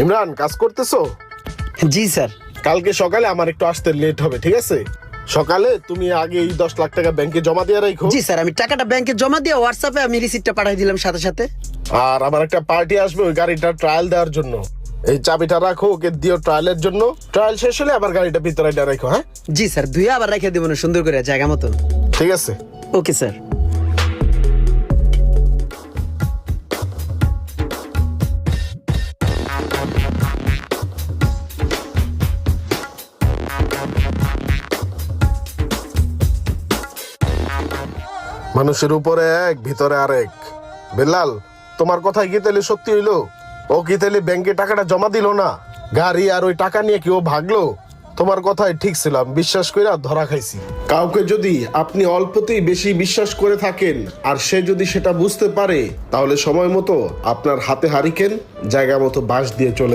ইমরান, কাজ করতেছো? জি স্যার। কালকে সকালে আমার একটু আসতে লেট হবে, ঠিক আছে? সকালে তুমি আগে এই 10 লাখ টাকা ব্যাংকে জমা দিয়ে রাখো। জি স্যার, আমি টাকাটা ব্যাংকে জমা দিয়ে হোয়াটসঅ্যাপে আমি রিসিপ্টটা পাঠিয়ে দিলাম সাথে সাথে। আর আমার একটা পার্টি আসবে ওই গাড়িটা ট্রায়াল দেওয়ার জন্য। এই চাবিটা রাখো, ওকে দিও ট্রায়ালের জন্য। ট্রায়াল শেষ হলে আবার গাড়িটা ভিতরে রাখো। হ্যাঁ জি স্যার, ধুয়ে আবার রেখে দেবো না সুন্দর করে জায়গা মতো। ঠিক আছে। Okay sir. মানুষের উপরে এক, ভিতরে আরেক। বেলাল, তোমার কথাই কি তাহলে সত্যি হইলো? ও কি তাহলে ব্যাংকে টাকাটা জমা দিল না? গাড়ি আর ওই টাকা নিয়ে কি ও ভাগলো? তোমার কথাই ঠিক ছিলাম, বিশ্বাস কইরা ধরা খাইছি। কাউকে যদি আপনি অল্পতেই বেশি বিশ্বাস করে থাকেন আর সে যদি সেটা বুঝতে পারে, তাহলে সময় মতো আপনার হাতে হারিকেন, জায়গা মতো বাঁশ দিয়ে চলে